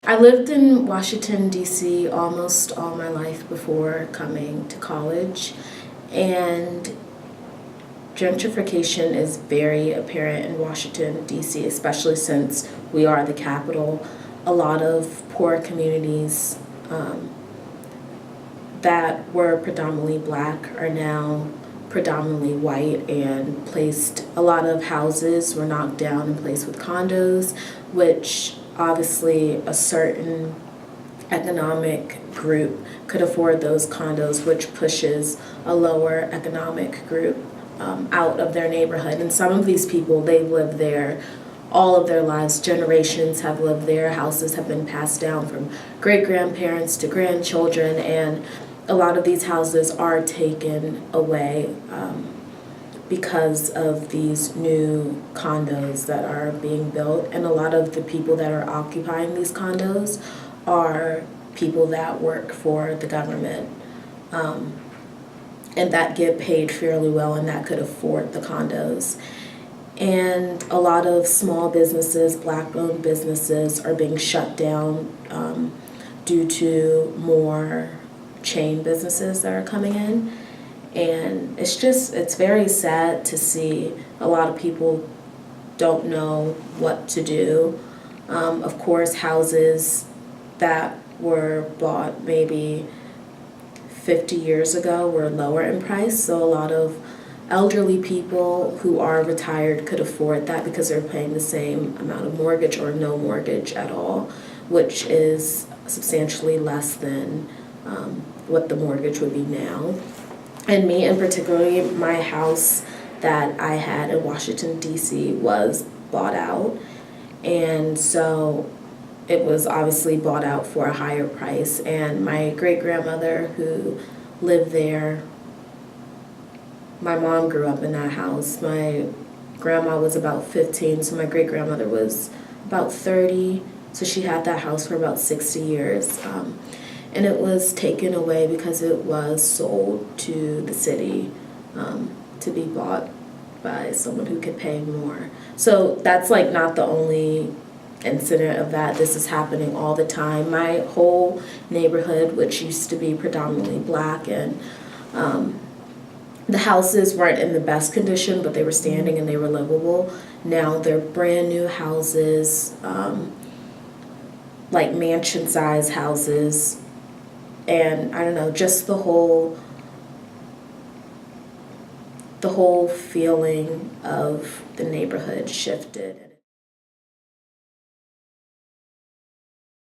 I lived in Washington, D.C. almost all my life before coming to college, and gentrification is very apparent in Washington, D.C., especially since we are the capital. A lot of poor communities that were predominantly black are now predominantly white, and a lot of houses were knocked down and placed with condos, which obviously a certain economic group could afford those condos, which pushes a lower economic group out of their neighborhood. And some of these people, they've lived there all of their lives. Generations have lived there. Houses have been passed down from great-grandparents to grandchildren, and a lot of these houses are taken away because of these new condos that are being built. And a lot of the people that are occupying these condos are people that work for the government and that get paid fairly well and that could afford the condos. And a lot of small businesses, black-owned businesses, are being shut down due to more chain businesses that are coming in. And it's very sad to see a lot of people don't know what to do. Of course, houses that were bought maybe 50 years ago were lower in price, so a lot of elderly people who are retired could afford that because they're paying the same amount of mortgage or no mortgage at all, which is substantially less than what the mortgage would be now. And me in particular, my house that I had in Washington, D.C. was bought out, and so it was obviously bought out for a higher price. And my great-grandmother who lived there, my mom grew up in that house. My grandma was about 15, so my great-grandmother was about 30, so she had that house for about 60 years. And it was taken away because it was sold to the city to be bought by someone who could pay more. So that's like not the only incident of that. This is happening all the time. My whole neighborhood, which used to be predominantly black, and the houses weren't in the best condition, but they were standing and they were livable. Now they're brand new houses, like mansion-sized houses. And I don't know, just the whole feeling of the neighborhood shifted.